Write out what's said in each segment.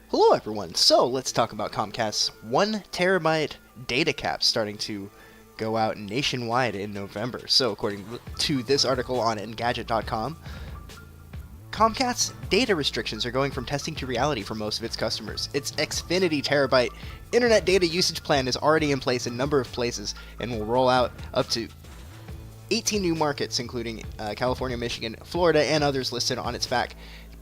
Hello everyone, so let's talk about Comcast's 1 terabyte data cap starting to go out nationwide in November. So according to this article on Engadget.com, Comcast's data restrictions are going from testing to reality for most of its customers. Its Xfinity terabyte internet data usage plan is already in place in a number of places and will roll out up to 18 new markets, including California, Michigan, Florida, and others listed on its FAQ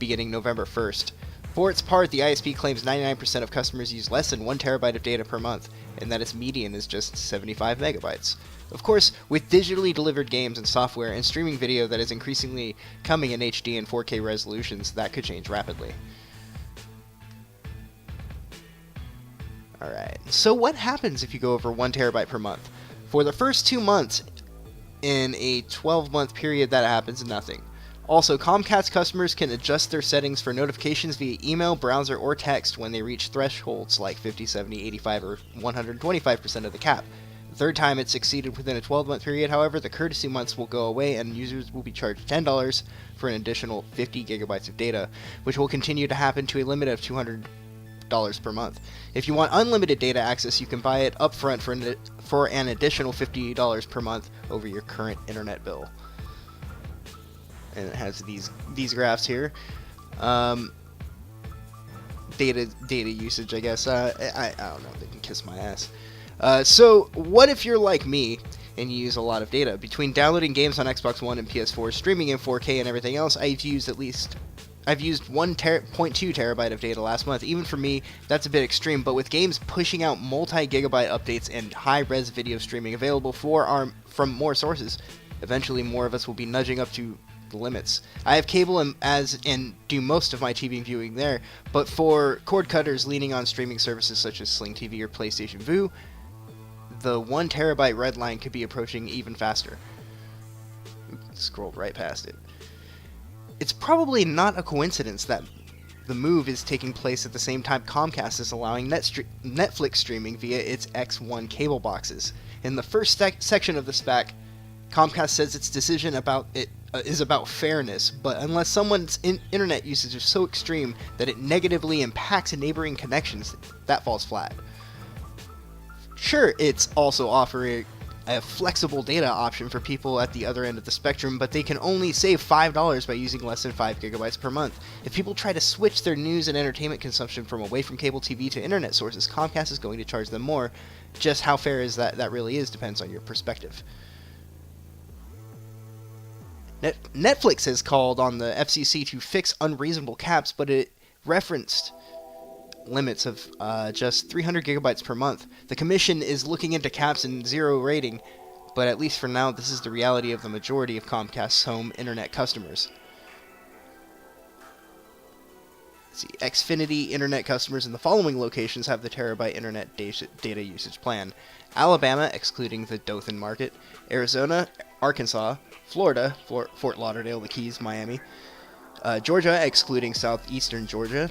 beginning November 1st. For its part, the ISP claims 99% of customers use less than 1 terabyte of data per month, and that its median is just 75 megabytes. Of course, with digitally delivered games and software and streaming video that is increasingly coming in HD and 4K resolutions, that could change rapidly. Alright, so what happens if you go over 1 terabyte per month? For the first 2 months, in a 12-month period that happens, nothing. Also, Comcast customers can adjust their settings for notifications via email, browser, or text when they reach thresholds like 50, 70, 85, or 125% of the cap. The third time it's exceeded within a 12-month period, however, the courtesy months will go away and users will be charged $10 for an additional 50 gigabytes of data, which will continue to happen to a limit of $200 per month. If you want unlimited data access, you can buy it upfront for an additional $50 per month over your current internet bill. And it has these graphs here. Data usage, I guess. I don't know. They can kiss my ass. So what if you're like me and you use a lot of data? Between downloading games on Xbox One and PS4, streaming in 4K, and everything else, I've used 1.2 terabyte of data last month. Even for me, that's a bit extreme, but with games pushing out multi-gigabyte updates and high-res video streaming available from more sources, eventually more of us will be nudging up to the limits. I have cable and do most of my TV viewing there, but for cord cutters leaning on streaming services such as Sling TV or PlayStation Vue, the 1 terabyte red line could be approaching even faster. Scrolled right past it. It's probably not a coincidence that the move is taking place at the same time Comcast is allowing Netflix streaming via its X1 cable boxes. In the first section of the spec, Comcast says its decision is about fairness, but unless someone's internet usage is so extreme that it negatively impacts neighboring connections, that falls flat. Sure, it's also offering a flexible data option for people at the other end of the spectrum, but they can only save $5 by using less than 5 gigabytes per month. If people try to switch their news and entertainment consumption from away from cable TV to internet sources, Comcast is going to charge them more. Just how fair is that really is depends on your perspective. Netflix has called on the FCC to fix unreasonable caps, but it referenced limits of just 300 gigabytes per month. The commission is looking into caps and zero rating, but at least for now, this is the reality of the majority of Comcast's home internet customers. Let's see, Xfinity internet customers in the following locations have the terabyte internet data usage plan: Alabama, excluding the Dothan market; Arizona, Arkansas, Florida, Fort Lauderdale, the Keys, Miami; Georgia, excluding southeastern Georgia;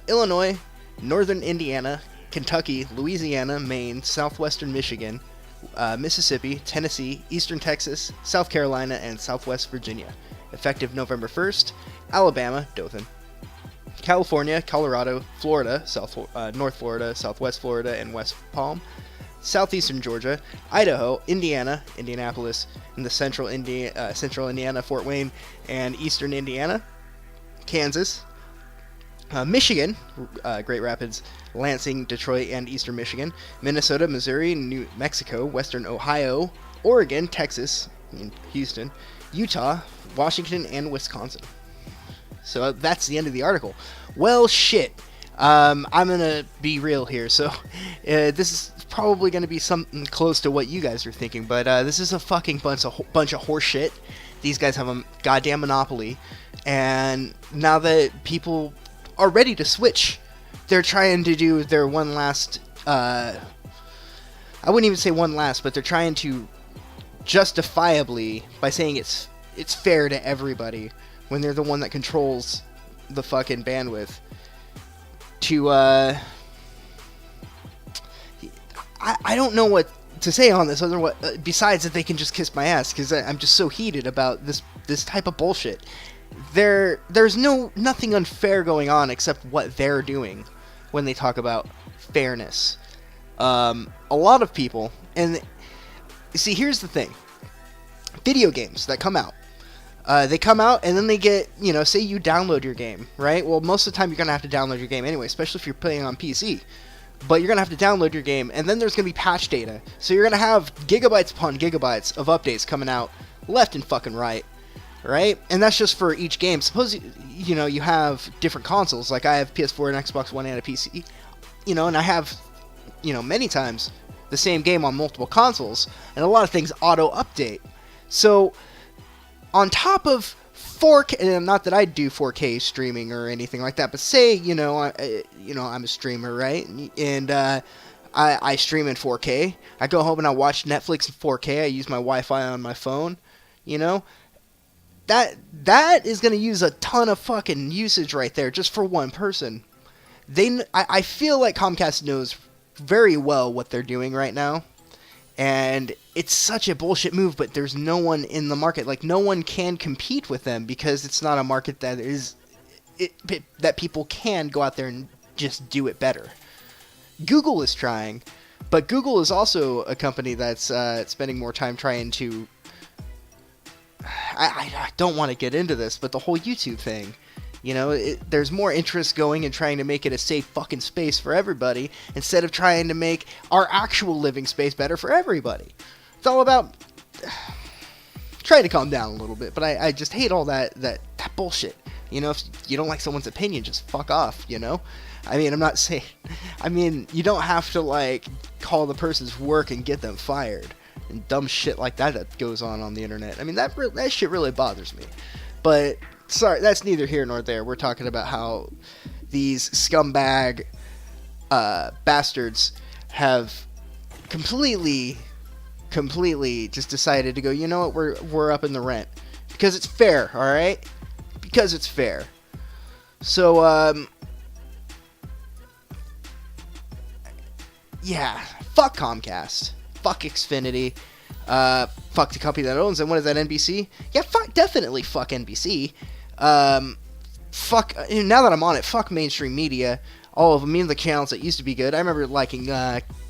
Illinois, northern Indiana, Kentucky, Louisiana, Maine, southwestern Michigan, Mississippi, Tennessee, eastern Texas, South Carolina, and southwest Virginia. Effective November 1st, Alabama, Dothan; California, Colorado, Florida, North Florida, southwest Florida, and West Palm; southeastern Georgia, Idaho, Indiana, Indianapolis, and the central Indiana, Fort Wayne, and eastern Indiana; Kansas, Michigan, Great Rapids, Lansing, Detroit, and eastern Michigan; Minnesota, Missouri, New Mexico, western Ohio, Oregon, Texas, Houston, Utah, Washington, and Wisconsin. So that's the end of the article. Well, shit. I'm gonna be real here. So this is probably gonna be something close to what you guys are thinking, but this is a fucking bunch of horse shit. These guys have a goddamn monopoly, and now that people are ready to switch, they're trying to do their one last. I wouldn't even say one last, but they're trying to justifiably by saying it's fair to everybody when they're the one that controls the fucking bandwidth. I don't know what to say on this besides that they can just kiss my ass, because I'm just so heated about this type of bullshit. there's nothing unfair going on except what they're doing when they talk about fairness. A lot of people, and see, here's the thing: video games that come out. They come out and then they get, say you download your game, right? Well, most of the time you're going to have to download your game anyway, especially if you're playing on PC. But you're going to have to download your game, and then there's going to be patch data. So you're going to have gigabytes upon gigabytes of updates coming out left and fucking right, right? And that's just for each game. Suppose, you have different consoles. Like I have PS4 and Xbox One and a PC, and I have, many times the same game on multiple consoles, and a lot of things auto-update. So on top of 4K, and not that I do 4K streaming or anything like that, but say, I'm a streamer, right? And I stream in 4K. I go home and I watch Netflix in 4K. I use my Wi-Fi on my phone. That is going to use a ton of fucking usage right there just for one person. I feel like Comcast knows very well what they're doing right now. And it's such a bullshit move, but there's no one in the market. Like, no one can compete with them because it's not a market that that people can go out there and just do it better. Google is trying, but Google is also a company that's spending more time trying to... I don't want to get into this, but the whole YouTube thing... there's more interest going in trying to make it a safe fucking space for everybody instead of trying to make our actual living space better for everybody. It's all about trying to calm down a little bit, but I just hate all that bullshit. If you don't like someone's opinion, just fuck off, I mean, I'm not saying... you don't have to, call the person's work and get them fired. And dumb shit like that goes on the internet. I mean, that shit really bothers me. But... sorry, that's neither here nor there. We're talking about how these scumbag bastards have completely just decided to go, you know what, we're upping the rent. Because it's fair, alright? Because it's fair. So, yeah, fuck Comcast. Fuck Xfinity. Fuck the company that owns them. What is that, NBC? Yeah, definitely fuck NBC. Fuck, now that I'm on it, fuck mainstream media, all of them, even the channels that used to be good. I remember liking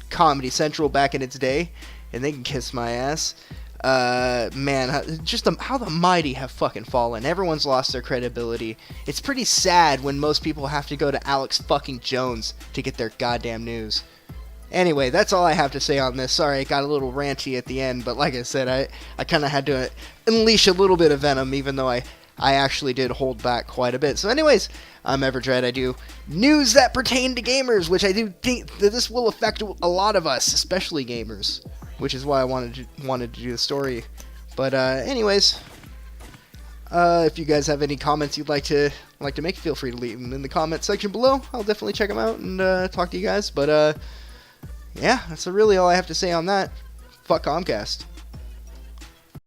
Comedy Central back in its day, and they can kiss my ass. Man, just how the mighty have fucking fallen. Everyone's lost their credibility. It's pretty sad when most people have to go to Alex fucking Jones to get their goddamn news. Anyway, that's all I have to say on this. Sorry, it got a little ranty at the end, but like I said, I kind of had to unleash a little bit of venom, even though I actually did hold back quite a bit. So anyways, I'm Everdread. I do news that pertain to gamers, which I do think that this will affect a lot of us, especially gamers, which is why I wanted to do the story. But anyways, if you guys have any comments you'd like to make, feel free to leave them in the comment section below. I'll definitely check them out and talk to you guys. But yeah, that's really all I have to say on that. Fuck Comcast.